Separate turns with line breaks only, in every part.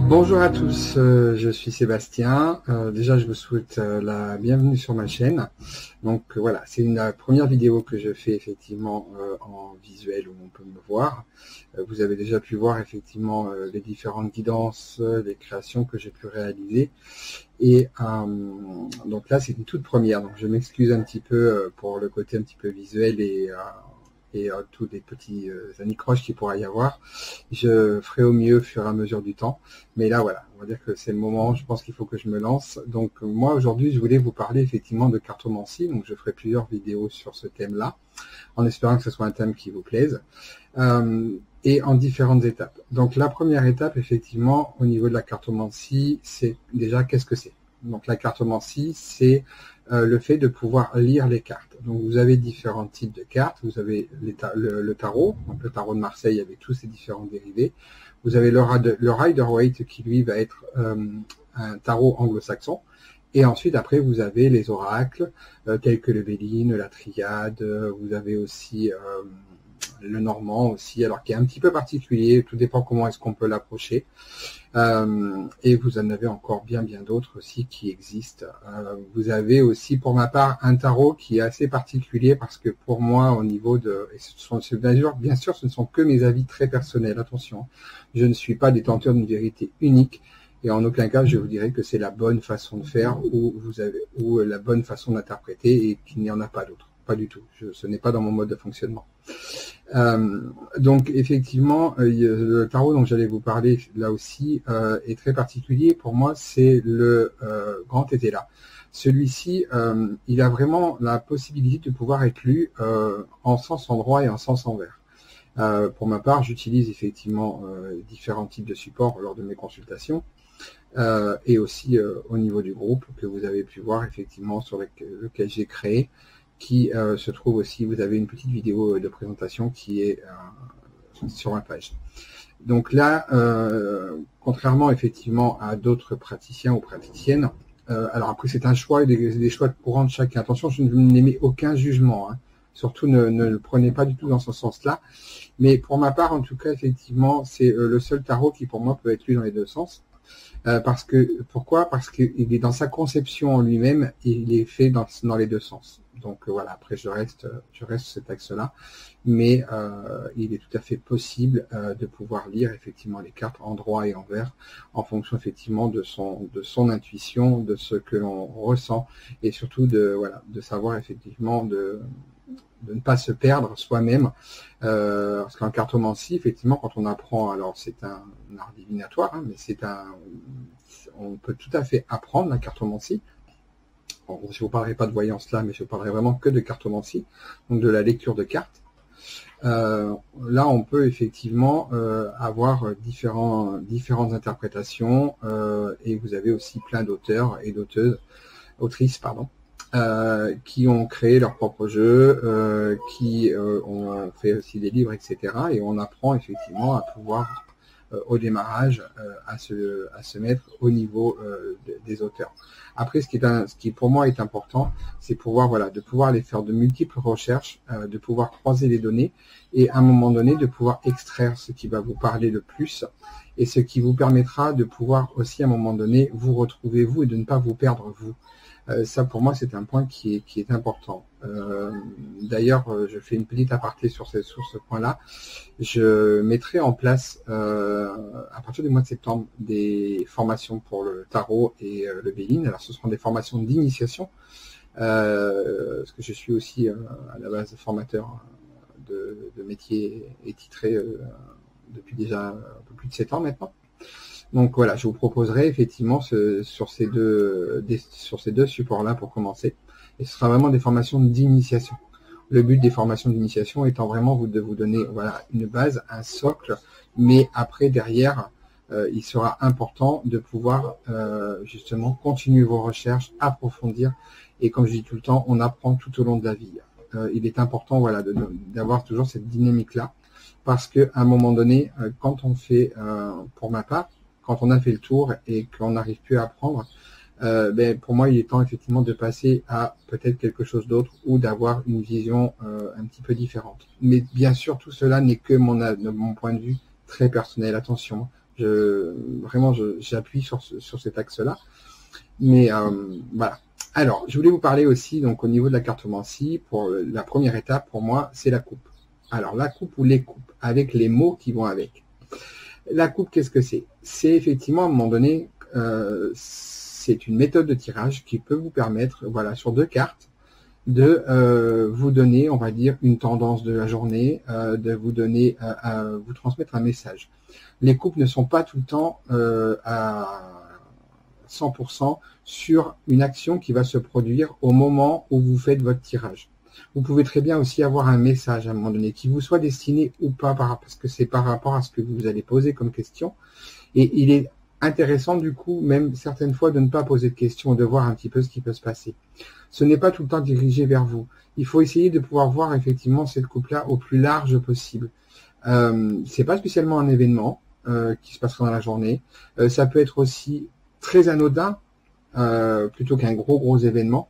Bonjour à tous, je suis Sébastien. Déjà, je vous souhaite la bienvenue sur ma chaîne. Donc voilà, c'est la première vidéo que je fais effectivement en visuel où on peut me voir. Vous avez déjà pu voir effectivement les différentes guidances, les créations que j'ai pu réaliser. Et donc là, c'est une toute première. Donc je m'excuse un petit peu pour le côté un petit peu visuel et tous les petits anicroches qu'il pourra y avoir. Je ferai au mieux au fur et à mesure du temps. Mais là, voilà, on va dire que c'est le moment, je pense qu'il faut que je me lance. Donc moi, aujourd'hui, je voulais vous parler effectivement de cartomancie. Donc je ferai plusieurs vidéos sur ce thème-là, en espérant que ce soit un thème qui vous plaise. Et en différentes étapes. Donc la première étape, effectivement, au niveau de la cartomancie, c'est déjà qu'est-ce que c'est. Donc la cartomancie, c'est le fait de pouvoir lire les cartes. Donc vous avez différents types de cartes. Vous avez le tarot, donc le tarot de Marseille avec tous ses différents dérivés. Vous avez le Rider-Waite qui lui va être un tarot anglo-saxon. Et ensuite, après, vous avez les oracles, tels que le Béline, la Triade. Vous avez aussi le normand aussi, alors qui est un petit peu particulier, tout dépend comment est-ce qu'on peut l'approcher. Et vous en avez encore bien d'autres aussi qui existent. Vous avez aussi, pour ma part, un tarot qui est assez particulier parce que pour moi, au niveau de... Et bien sûr, ce ne sont que mes avis très personnels, attention. Je ne suis pas détenteur d'une vérité unique et en aucun cas, je vous dirais que c'est la bonne façon de faire ou la bonne façon d'interpréter et qu'il n'y en a pas d'autre. Pas du tout. Ce n'est pas dans mon mode de fonctionnement. Donc effectivement, le tarot dont j'allais vous parler là aussi est très particulier. Pour moi, c'est le grand tétela. Celui-ci, il a vraiment la possibilité de pouvoir être lu en sens endroit et en sens envers. Pour ma part, j'utilise effectivement différents types de supports lors de mes consultations. Et aussi au niveau du groupe que vous avez pu voir effectivement sur lequel j'ai créé, qui se trouve aussi, vous avez une petite vidéo de présentation qui est sur ma page. Donc là, contrairement effectivement à d'autres praticiens ou praticiennes, alors après c'est un choix et des choix courants de chacun. Attention, je n'émets aucun jugement, hein. Surtout ne le prenez pas du tout dans ce sens-là. Mais pour ma part, en tout cas, effectivement, c'est le seul tarot qui pour moi peut être lu dans les deux sens. Pourquoi? Parce qu'il est dans sa conception en lui-même, il est fait dans les deux sens. Donc voilà, après je reste sur cet axe-là, mais il est tout à fait possible de pouvoir lire effectivement les cartes en droit et en vert, en fonction effectivement de son intuition, de ce que l'on ressent, et surtout de savoir effectivement de ne pas se perdre soi-même, parce qu'en cartomancie, effectivement, quand on apprend, alors c'est un art divinatoire, hein, mais on peut tout à fait apprendre la cartomancie. Bon, je ne vous parlerai pas de voyance là, mais je vous parlerai vraiment que de cartomancie, donc de la lecture de cartes. Là, on peut effectivement avoir différentes interprétations, et vous avez aussi plein d'auteurs et autrices, qui ont créé leur propre jeu, qui ont fait aussi des livres, etc. Et on apprend effectivement à pouvoir, au démarrage, à se mettre au niveau des auteurs. Après, ce qui pour moi est important, c'est de pouvoir aller faire de multiples recherches, de pouvoir croiser les données et à un moment donné de pouvoir extraire ce qui va vous parler le plus et ce qui vous permettra de pouvoir aussi à un moment donné vous retrouver vous et de ne pas vous perdre vous. Ça, pour moi, c'est un point qui est important. D'ailleurs, je fais une petite aparté sur ce point-là. Je mettrai en place, à partir du mois de septembre, des formations pour le tarot et le Béline. Alors, ce seront des formations d'initiation, parce que je suis aussi à la base formateur de métier et titré depuis déjà un peu plus de 7 ans maintenant. Donc voilà, je vous proposerai effectivement sur ces deux supports-là pour commencer. Et ce sera vraiment des formations d'initiation. Le but des formations d'initiation étant vraiment de vous donner une base, un socle, mais après derrière, il sera important de pouvoir justement continuer vos recherches, approfondir. Et comme je dis tout le temps, on apprend tout au long de la vie. Il est important d'avoir toujours cette dynamique-là, parce qu'à un moment donné, quand on fait, pour ma part, quand on a fait le tour et qu'on n'arrive plus à apprendre, pour moi, il est temps effectivement de passer à peut-être quelque chose d'autre ou d'avoir une vision un petit peu différente. Mais bien sûr, tout cela n'est que mon point de vue très personnel. Attention, Vraiment, j'appuie sur cet axe-là. Mais voilà. Alors, je voulais vous parler aussi, donc au niveau de la cartomancie, pour la première étape, pour moi, c'est la coupe. Alors, la coupe ou les coupes, avec les mots qui vont avec. La coupe, qu'est-ce que c'est? C'est effectivement, à un moment donné, c'est une méthode de tirage qui peut vous permettre, voilà, sur 2 cartes, de vous donner, on va dire, une tendance de la journée, de vous donner, vous transmettre un message. Les coupes ne sont pas tout le temps à 100% sur une action qui va se produire au moment où vous faites votre tirage. Vous pouvez très bien aussi avoir un message à un moment donné qui vous soit destiné ou pas, parce que c'est par rapport à ce que vous allez poser comme question. Et il est intéressant du coup, même certaines fois, de ne pas poser de questions, de voir un petit peu ce qui peut se passer. Ce n'est pas tout le temps dirigé vers vous. Il faut essayer de pouvoir voir effectivement cette coupe-là au plus large possible. C'est pas spécialement un événement qui se passera dans la journée. Ça peut être aussi très anodin, plutôt qu'un gros événement.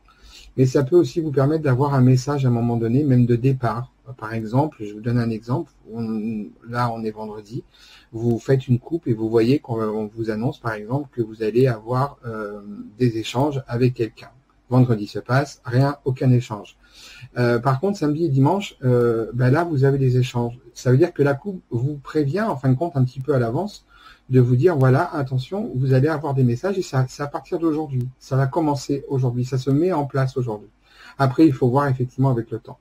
Mais ça peut aussi vous permettre d'avoir un message à un moment donné, même de départ. Par exemple, je vous donne un exemple. Là, on est vendredi. Vous faites une coupe et vous voyez qu'on vous annonce, par exemple, que vous allez avoir des échanges avec quelqu'un. Vendredi se passe, rien, aucun échange. Par contre, samedi et dimanche, là, vous avez des échanges. Ça veut dire que la coupe vous prévient, en fin de compte, un petit peu à l'avance, de vous dire, voilà, attention, vous allez avoir des messages et c'est à partir d'aujourd'hui. Ça va commencer aujourd'hui. Ça se met en place aujourd'hui. Après, il faut voir effectivement avec le temps.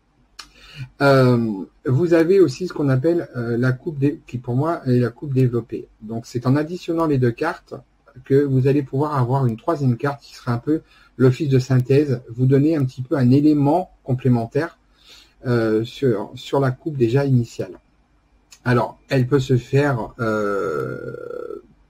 Vous avez aussi ce qu'on appelle la coupe, qui pour moi est la coupe développée. Donc, c'est en additionnant les 2 cartes que vous allez pouvoir avoir une 3e carte qui sera un peu l'office de synthèse, vous donner un petit peu un élément complémentaire sur la coupe déjà initiale. Alors, elle peut se faire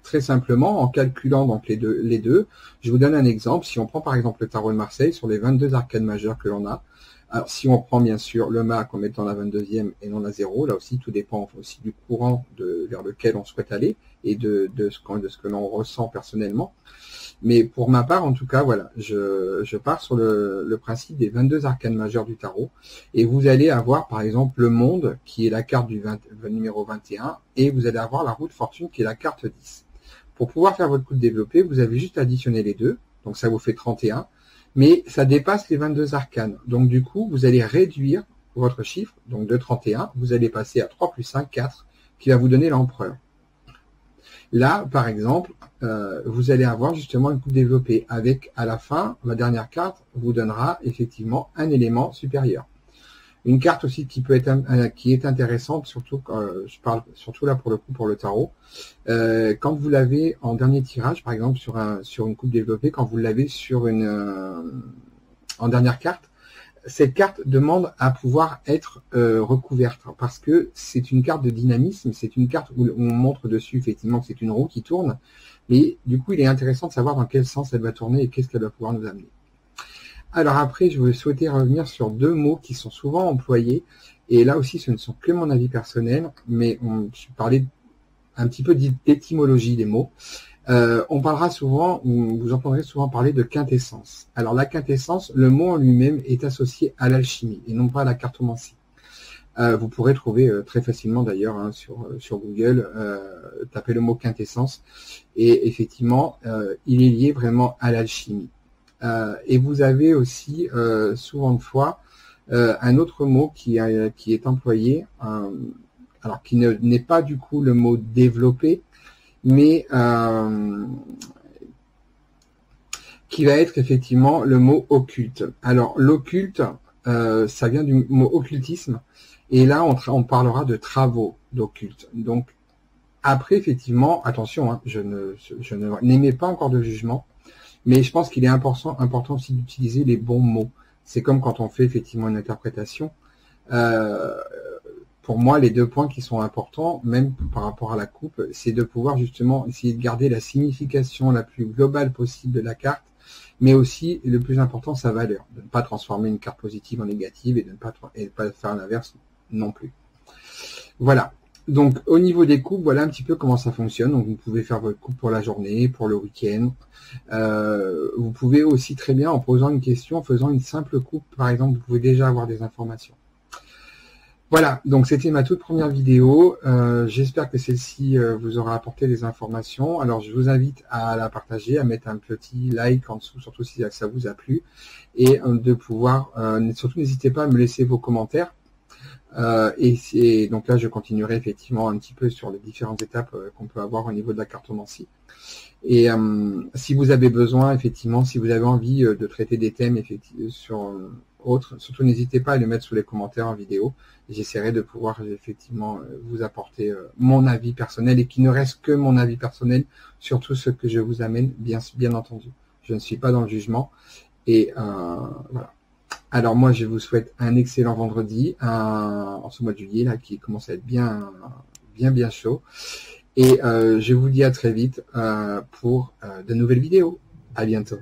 très simplement en calculant donc les deux. Je vous donne un exemple. Si on prend par exemple le tarot de Marseille, sur les 22 arcades majeures que l'on a, alors si on prend bien sûr le mât comme étant la 22e et non la 0, là aussi tout dépend aussi du courant vers lequel on souhaite aller et de ce que l'on ressent personnellement. Mais pour ma part, en tout cas, voilà, je pars sur le principe des 22 arcanes majeures du tarot. Et vous allez avoir, par exemple, le monde, qui est la carte du numéro 21, et vous allez avoir la roue de fortune, qui est la carte 10. Pour pouvoir faire votre coup de développé, vous avez juste additionné les deux, donc ça vous fait 31, mais ça dépasse les 22 arcanes. Donc du coup, vous allez réduire votre chiffre, donc de 31, vous allez passer à 3 plus 5, 4, qui va vous donner l'empereur. Là, par exemple, vous allez avoir justement une coupe développée avec, à la fin, la dernière carte vous donnera effectivement un élément supérieur. Une carte aussi qui est intéressante, surtout je parle surtout là pour le coup pour le tarot. Quand vous l'avez en dernier tirage, par exemple sur une coupe développée, quand vous l'avez sur en dernière carte, cette carte demande à pouvoir être recouverte parce que c'est une carte de dynamisme, c'est une carte où on montre dessus effectivement que c'est une roue qui tourne, mais du coup il est intéressant de savoir dans quel sens elle va tourner et qu'est-ce qu'elle va pouvoir nous amener. Alors après, je souhaitais revenir sur 2 mots qui sont souvent employés, et là aussi ce ne sont que mon avis personnel, mais je parlais un petit peu d'étymologie des mots. On parlera souvent, vous entendrez souvent parler de quintessence. Alors la quintessence, le mot en lui-même est associé à l'alchimie et non pas à la cartomancie. Vous pourrez trouver très facilement d'ailleurs hein, sur Google, tapez le mot quintessence et effectivement il est lié vraiment à l'alchimie. Et vous avez aussi souvent de fois un autre mot qui est employé, alors qui n'est pas du coup le mot développé, mais qui va être effectivement le mot occulte. Alors l'occulte, ça vient du mot occultisme, et là on parlera de travaux d'occulte. Donc après effectivement, attention, hein, je n'émets pas encore de jugement, mais je pense qu'il est important aussi d'utiliser les bons mots. C'est comme quand on fait effectivement une interprétation. Pour moi, les 2 points qui sont importants, même par rapport à la coupe, c'est de pouvoir justement essayer de garder la signification la plus globale possible de la carte, mais aussi, le plus important, sa valeur. De ne pas transformer une carte positive en négative et de ne pas faire l'inverse non plus. Voilà. Donc, au niveau des coupes, voilà un petit peu comment ça fonctionne. Donc, vous pouvez faire votre coupe pour la journée, pour le week-end. Vous pouvez aussi très bien, en posant une question, en faisant une simple coupe, par exemple, vous pouvez déjà avoir des informations. Voilà, donc c'était ma toute première vidéo. J'espère que celle-ci vous aura apporté des informations. Alors je vous invite à la partager, à mettre un petit like en dessous, surtout si ça vous a plu, et de pouvoir, surtout n'hésitez pas à me laisser vos commentaires. Et donc là je continuerai effectivement un petit peu sur les différentes étapes qu'on peut avoir au niveau de la cartomancie. Et si vous avez besoin, effectivement, si vous avez envie de traiter des thèmes effectivement sur autres, surtout n'hésitez pas à le mettre sous les commentaires en vidéo. J'essaierai de pouvoir effectivement vous apporter mon avis personnel, et qui ne reste que mon avis personnel sur tout ce que je vous amène, bien entendu. Je ne suis pas dans le jugement. Et voilà. Alors moi, je vous souhaite un excellent vendredi en ce mois de juillet là, qui commence à être bien chaud. Et je vous dis à très vite pour de nouvelles vidéos. À bientôt.